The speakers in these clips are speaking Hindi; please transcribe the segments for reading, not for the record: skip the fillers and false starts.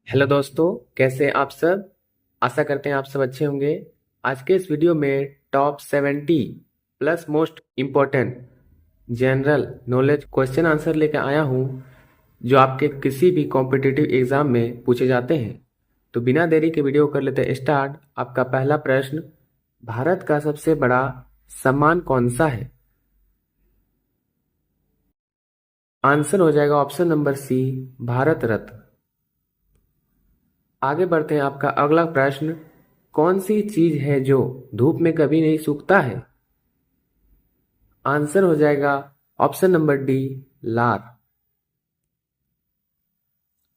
हेलो दोस्तों, कैसे हैं आप सब। आशा करते हैं आप सब अच्छे होंगे। आज के इस वीडियो में top 70 plus most important general knowledge question answer लेकर आया हूँ, जो आपके किसी भी कॉम्पिटिटिव एग्जाम में पूछे जाते हैं। तो बिना देरी के वीडियो कर लेते हैं स्टार्ट। आपका पहला प्रश्न, भारत का सबसे बड़ा सम्मान कौन सा है। आंसर हो जाएगा ऑप्शन नंबर सी, भारत रत्न। आगे बढ़ते हैं। आपका अगला प्रश्न, कौन सी चीज है जो धूप में कभी नहीं सूखता है। आंसर हो जाएगा ऑप्शन नंबर डी, लार।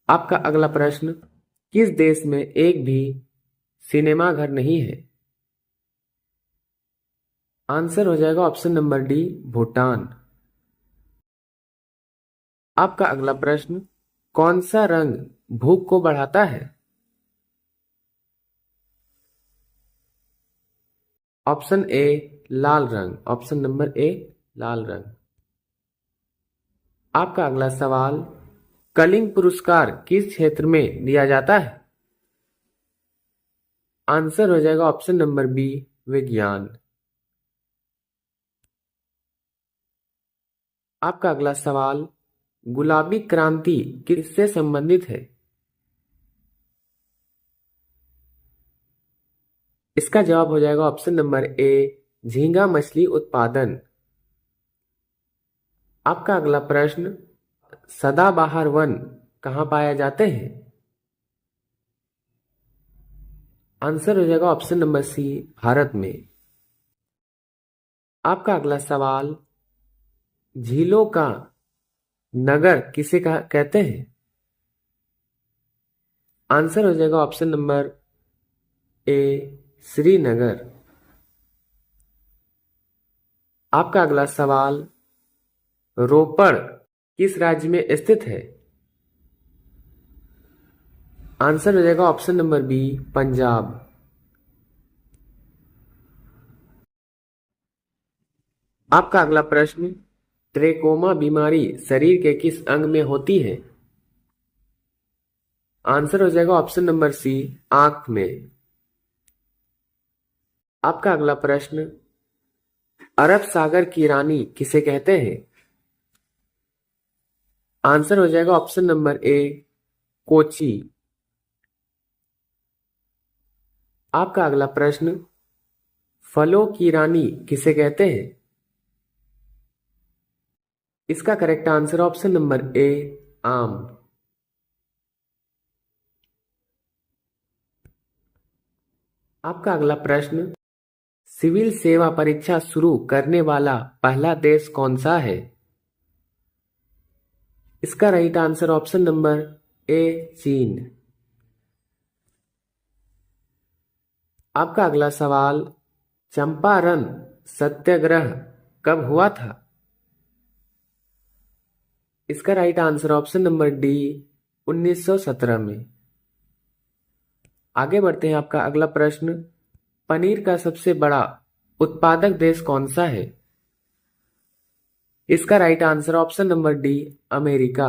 आपका अगला प्रश्न, किस देश में एक भी सिनेमा घर नहीं है। आंसर हो जाएगा ऑप्शन नंबर डी, भूटान। आपका अगला प्रश्न, कौन सा रंग भूख को बढ़ाता है। ऑप्शन ए, लाल रंग। ऑप्शन नंबर ए, लाल रंग। आपका अगला सवाल, कलिंग पुरस्कार किस क्षेत्र में दिया जाता है। आंसर हो जाएगा ऑप्शन नंबर बी, विज्ञान। आपका अगला सवाल, गुलाबी क्रांति किससे संबंधित है। इसका जवाब हो जाएगा ऑप्शन नंबर ए, झींगा मछली उत्पादन। आपका अगला प्रश्न, सदाबहार वन कहाँ पाए जाते हैं। आंसर हो जाएगा ऑप्शन नंबर सी, भारत में। आपका अगला सवाल, झीलों का नगर किसे कहते हैं। आंसर हो जाएगा ऑप्शन नंबर ए, श्रीनगर। आपका अगला सवाल, रोपड़ किस राज्य में स्थित है। आंसर हो जाएगा ऑप्शन नंबर बी, पंजाब। आपका अगला प्रश्न, ट्रेकोमा बीमारी शरीर के किस अंग में होती है। आंसर हो जाएगा ऑप्शन नंबर सी, आंख में। आपका अगला प्रश्न, अरब सागर की रानी किसे कहते हैं। आंसर हो जाएगा ऑप्शन नंबर ए, कोची। आपका अगला प्रश्न, फलों की रानी किसे कहते हैं। इसका करेक्ट आंसर ऑप्शन नंबर ए, आम। आपका अगला प्रश्न, सिविल सेवा परीक्षा शुरू करने वाला पहला देश कौन सा है। इसका राइट आंसर ऑप्शन नंबर ए, चीन। आपका अगला सवाल, चंपारण सत्याग्रह कब हुआ था। इसका right answer option number D, 1917 में। आगे बढ़ते हैं। आपका अगला प्रश्न, पनीर का सबसे बड़ा उत्पादक देश कौन सा है। इसका right answer option number D, America.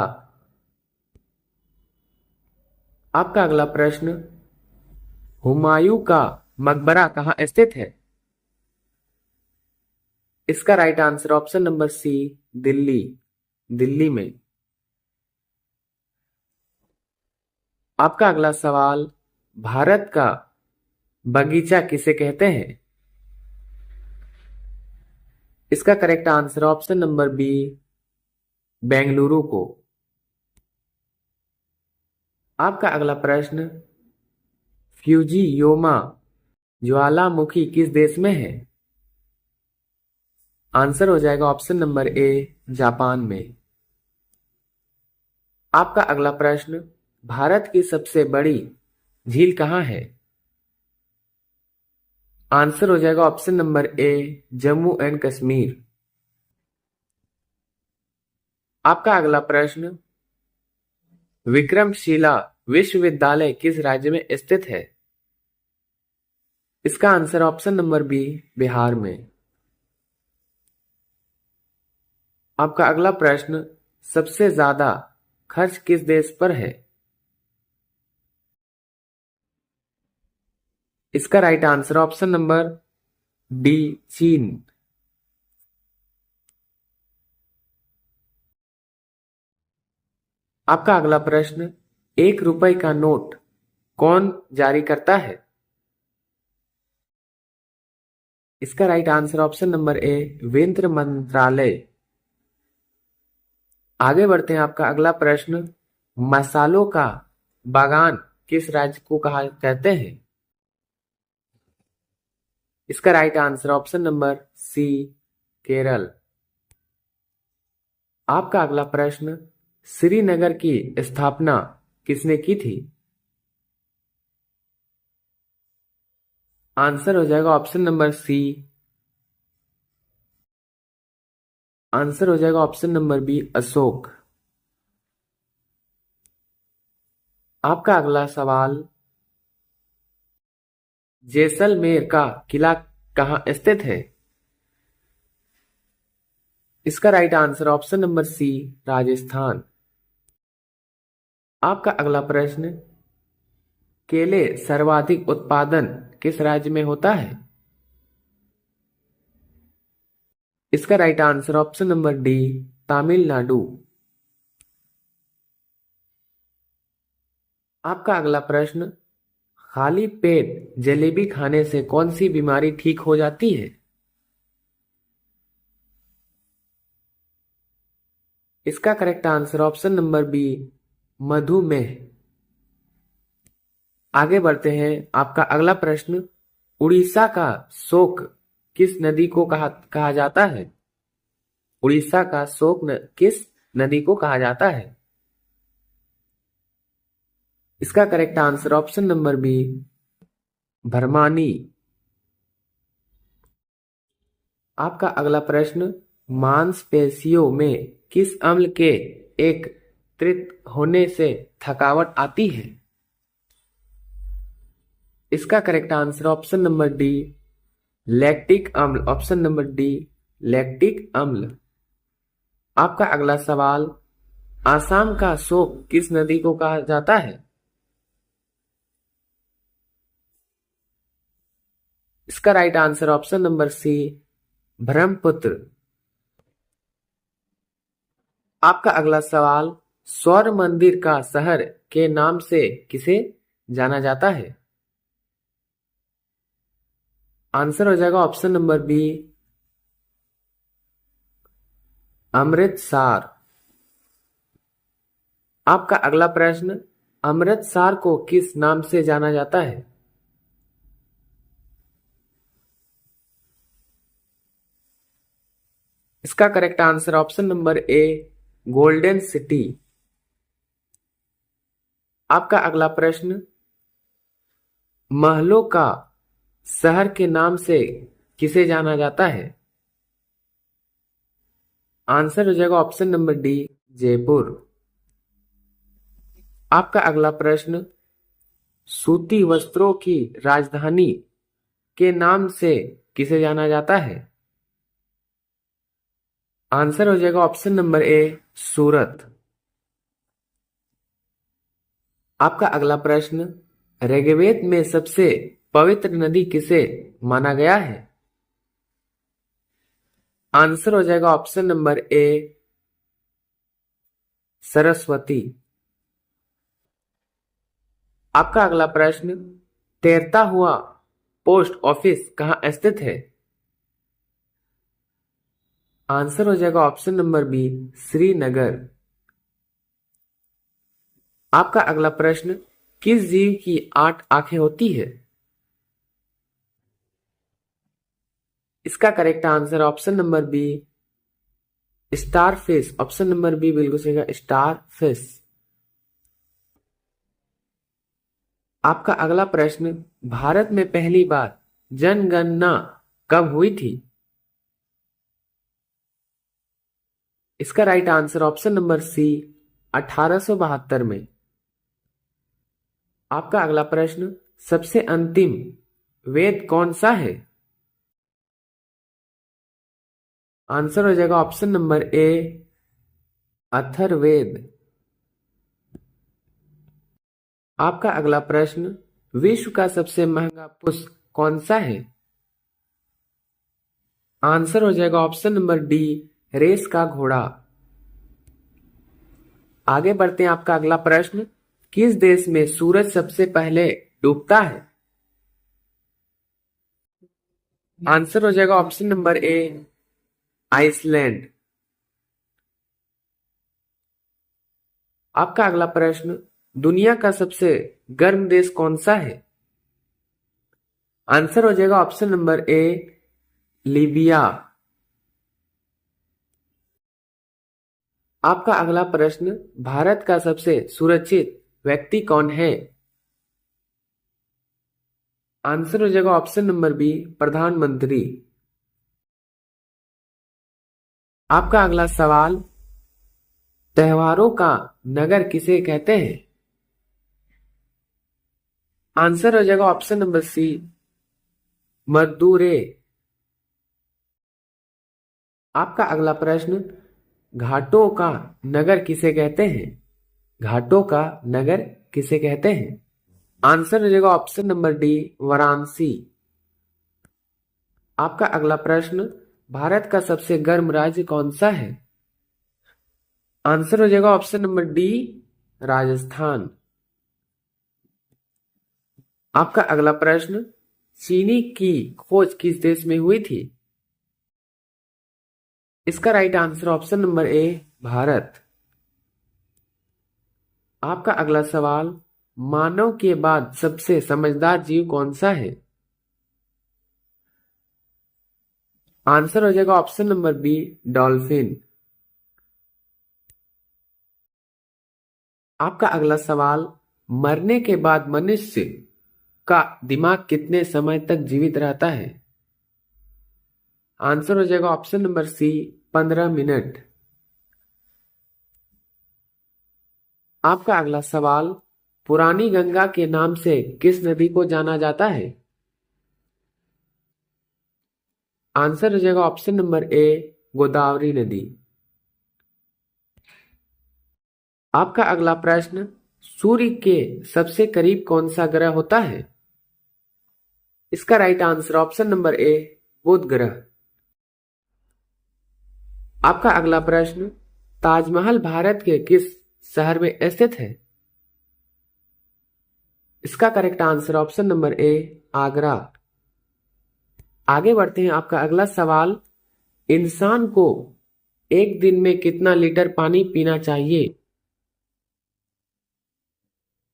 आपका अगला प्रश्न, हुमायूं का मकबरा कहाँ स्थित है। इसका right answer option number C, Delhi. Delhi में। आपका अगला सवाल, भारत का बगीचा किसे कहते हैं। इसका correct answer option number B, Bengaluru को। आपका अगला प्रश्न, फ्यूजियोमा ज्वालामुखी किस देश में है। आंसर हो जाएगा ऑप्शन नंबर ए, जापान में। आपका अगला प्रश्न, भारत की सबसे बड़ी झील कहाँ है। आंसर हो जाएगा option number A, Jammu and Kashmir. आपका अगला प्रश्न, विक्रमशिला विश्वविद्यालय किस राज्य में स्थित है। इसका answer option number B, Bihar में। आपका अगला प्रश्न, सबसे ज्यादा खर्च किस देश पर है। इसका right answer option number D, चीन। आपका अगला प्रश्न, 1 रुपए का नोट कौन जारी करता है? इसका राइट आंसर ऑप्शन नंबर ए, वित्त मंत्रालय। आगे बढ़ते हैं। आपका अगला प्रश्न, मसालों का बागान किस राज्य को कहा कहते हैं? इसका right answer option number C, Kerala. आपका अगला प्रश्न, श्रीनगर की स्थापना किसने की थी? आंसर हो जाएगा ऑप्शन नंबर सी, आंसर हो जाएगा ऑप्शन नंबर बी, अशोक। आपका अगला सवाल, जैसलमेर का किला कहाँ स्थित है? इसका right answer option number C, Rajasthan. आपका अगला प्रश्न, केले सर्वाधिक उत्पादन किस राज्य में होता है? इसका right answer option number D, Tamil Nadu. आपका अगला प्रश्न, खाली पेट जलेबी खाने से कौन सी बीमारी ठीक हो जाती है? इसका correct answer option number B, मधुमेह। आगे बढ़ते हैं। आपका अगला प्रश्न, उड़ीसा का शोक किस नदी को कहा जाता है? उड़ीसा का शोक किस नदी को कहा जाता है? इसका correct answer option number B, भरमानी। आपका अगला प्रश्न, मांसपेशियों में किस अम्ल के एकत्रित होने से थकावट आती है? इसका correct answer option number D, lactic अम्ल। ऑप्शन नंबर डी, लैक्टिक अम्ल। आपका अगला सवाल, आसाम का शोक किस नदी को कहा जाता है? इसका right answer option number C, Brahmaputra. आपका अगला सवाल, स्वर्ण मंदिर का शहर के नाम से किसे जाना जाता है? आंसर हो जाएगा ऑप्शन नंबर बी, अमृतसर। आपका अगला प्रश्न, अमृतसर को किस नाम से जाना जाता है? इसका करेक्ट आंसर ऑप्शन नंबर ए, गोल्डन सिटी। आपका अगला प्रश्न, महलों का शहर के नाम से किसे जाना जाता है? आंसर हो जाएगा ऑप्शन नंबर डी, जयपुर। आपका अगला प्रश्न, सूती वस्त्रों की राजधानी के नाम से किसे जाना जाता है? आंसर हो जाएगा ऑप्शन नंबर ए, सूरत। आपका अगला प्रश्न, ऋग्वेद में सबसे पवित्र नदी किसे माना गया है? आंसर हो जाएगा ऑप्शन नंबर ए, सरस्वती। आपका अगला प्रश्न, तैरता हुआ पोस्ट ऑफिस कहाँ स्थित है? आंसर हो जाएगा ऑप्शन नंबर बी, श्रीनगर। आपका अगला प्रश्न, किस जीव की 8 आंखें होती है? इसका correct answer option number B, starfish. Option number B बिल्कुल सही है, स्टार फिश। आपका अगला प्रश्न, भारत में पहली बार जनगणना कब हुई थी? इसका right answer option number C, 1872 में। आपका अगला प्रश्न, सबसे अंतिम वेद कौन सा है? आंसर हो जाएगा ऑप्शन नंबर ए, अथर्ववेद। आपका अगला प्रश्न, विश्व का सबसे महंगा पुष्प कौन सा है? आंसर हो जाएगा ऑप्शन नंबर डी, रेस का घोड़ा। आगे बढ़ते हैं, आपका अगला प्रश्न, किस देश में सूरज सबसे पहले डूबता है? आंसर हो जाएगा ऑप्शन नंबर ए, आइसलैंड। आपका अगला प्रश्न, दुनिया का सबसे गर्म देश कौन सा है? आंसर हो जाएगा ऑप्शन नंबर ए, लीबिया। आपका अगला प्रश्न, भारत का सबसे सुरक्षित व्यक्ति कौन है? आंसर हो जाएगा ऑप्शन नंबर बी, प्रधानमंत्री। आपका अगला सवाल, त्योहारों का नगर किसे कहते हैं? आंसर हो जाएगा ऑप्शन नंबर सी, मदुरै। आपका अगला प्रश्न, घाटों का नगर किसे कहते हैं? घाटों का नगर किसे कहते हैं? आंसर हो जाएगा ऑप्शन नंबर डी, वाराणसी। आपका अगला प्रश्न, भारत का सबसे गर्म राज्य कौन सा है? आंसर हो जाएगा ऑप्शन नंबर डी, राजस्थान। आपका अगला प्रश्न, चीनी की खोज किस देश में हुई थी? इसका राइट आंसर ऑप्शन नंबर ए, भारत। आपका अगला सवाल, मानव के बाद सबसे समझदार जीव कौन सा है? आंसर हो जाएगा ऑप्शन नंबर बी, डॉल्फिन। आपका अगला सवाल, मरने के बाद मनुष्य का दिमाग कितने समय तक जीवित रहता है? आंसर हो जाएगा ऑप्शन नंबर सी, 15 मिनट। आपका अगला सवाल, पुरानी गंगा के नाम से किस नदी को जाना जाता है? आंसर हो जाएगा ऑप्शन नंबर ए, गोदावरी नदी। आपका अगला प्रश्न, सूर्य के सबसे करीब कौन सा ग्रह होता है? इसका right answer option number A, बुध ग्रह। आपका अगला प्रश्न, ताजमहल भारत के किस शहर में स्थित है? इसका करेक्ट आंसर ऑप्शन नंबर ए, आगरा। आगे बढ़ते हैं, आपका अगला सवाल, इंसान को एक दिन में कितना लीटर पानी पीना चाहिए?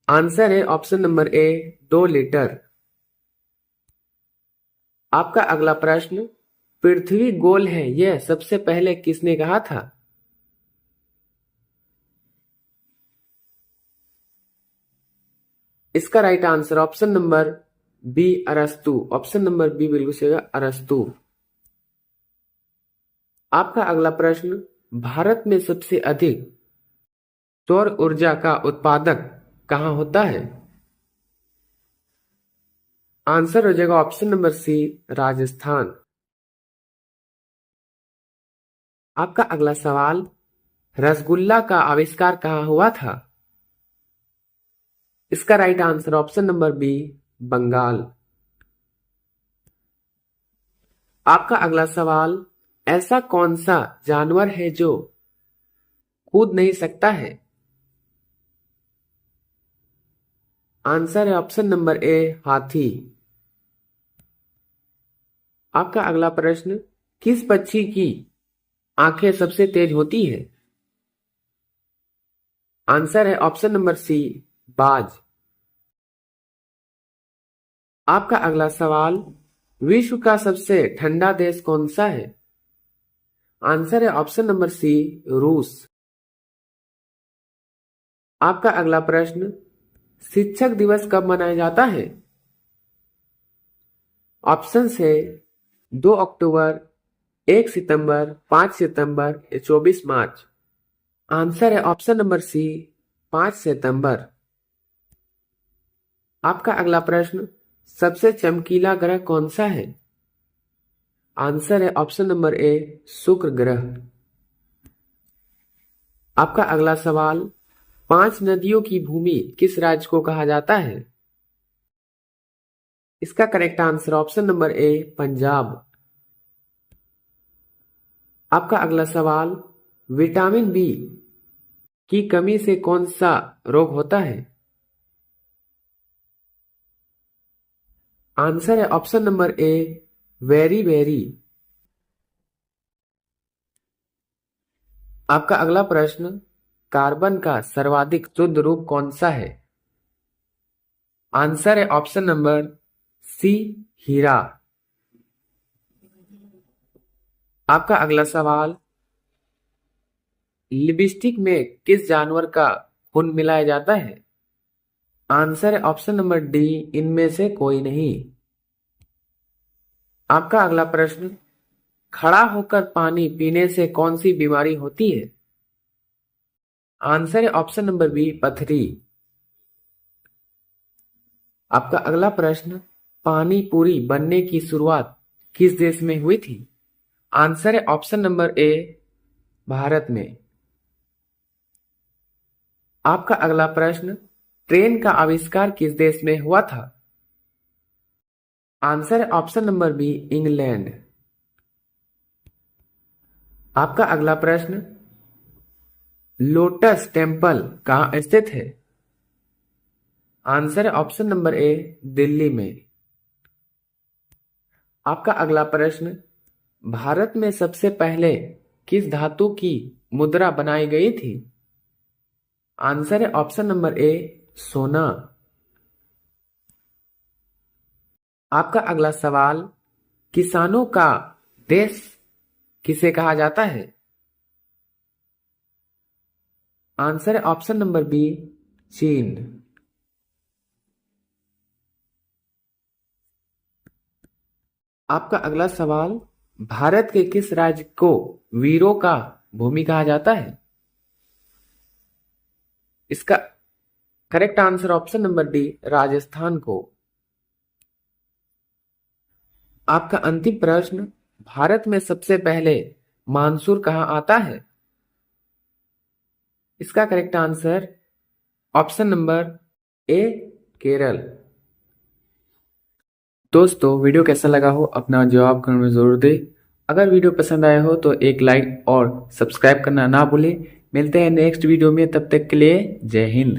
आंसर है ऑप्शन नंबर ए, 2 लीटर। आपका अगला प्रश्न, पृथ्वी गोल है यह सबसे पहले किसने कहा था? इसका right answer option number B, अरस्तु। ऑप्शन नंबर बी बिल्कुल सही है, अरस्तु। आपका अगला प्रश्न, भारत में सबसे अधिक सौर ऊर्जा का उत्पादक कहाँ होता है? आंसर हो जाएगा ऑप्शन नंबर सी, राजस्थान। आपका अगला सवाल, रसगुल्ला का आविष्कार कहाँ हुआ था? इसका right answer option number B, Bengal. आपका अगला सवाल, ऐसा कौन सा जानवर है जो कूद नहीं सकता है? आंसर है ऑप्शन नंबर ए, हाथी। आपका अगला प्रश्न, किस पक्षी की आंखें सबसे तेज होती है? आंसर है ऑप्शन नंबर सी, बाज। आपका अगला सवाल, विश्व का सबसे ठंडा देश कौन सा है? आंसर है ऑप्शन नंबर सी, रूस। आपका अगला प्रश्न, शिक्षक दिवस कब मनाया जाता है? ऑप्शन है 2 अक्टूबर, 1 सितंबर, 5 सितंबर या 24 मार्च। आंसर है ऑप्शन नंबर सी, 5 सितंबर। आपका अगला प्रश्न, सबसे चमकीला ग्रह कौन सा है? आंसर है ऑप्शन नंबर ए, शुक्र ग्रह। आपका अगला सवाल, 5 नदियों की भूमि किस राज्य को कहा जाता है? इसका करेक्ट आंसर ऑप्शन नंबर ए पंजाब। आपका अगला सवाल, विटामिन बी की कमी से कौन सा रोग होता है? आंसर है option number a very very. आपका अगला प्रश्न, कार्बन का सर्वाधिक शुद्ध रूप कौन सा है? आंसर है ऑप्शन नंबर सी हीरा। आपका अगला सवाल, लिपस्टिक में किस जानवर का खून मिलाया जाता है? आंसर है ऑप्शन नंबर डी इनमें से कोई नहीं। आपका अगला प्रश्न, खड़ा होकर पानी पीने से कौन सी बीमारी होती है? आंसर है ऑप्शन नंबर बी पथरी। आपका अगला प्रश्न, पानी पूरी बनने की शुरुआत किस देश में हुई थी? आंसर है ऑप्शन नंबर ए भारत में। आपका अगला प्रश्न, ट्रेन का आविष्कार किस देश में हुआ था? आंसर है ऑप्शन नंबर बी इंग्लैंड। आपका अगला प्रश्न, लोटस टेम्पल कहाँ स्थित है? आंसर है ऑप्शन नंबर ए दिल्ली में। आपका अगला प्रश्न, भारत में सबसे पहले किस धातु की मुद्रा बनाई गई थी? आंसर है ऑप्शन नंबर ए सोना। आपका अगला सवाल, किसानों का देश किसे कहा जाता है? आंसर है ऑप्शन नंबर बी चीन। आपका अगला सवाल, भारत के किस राज्य को वीरों का भूमि कहा जाता है? इसका correct answer option number D Rajasthan को। आपका अंतिम प्रश्न, भारत में सबसे पहले मानसून कहाँ आता है? इसका करेक्ट आंसर ऑप्शन नंबर ए केरल। दोस्तों, वीडियो कैसा लगा हो अपना जवाब कमेंट में जरूर दें। अगर वीडियो पसंद आया हो तो एक लाइक और सब्सक्राइब करना ना भूलें। मिलते हैं नेक्स्ट वीडियो में, तब तक के लिए जय हिंद।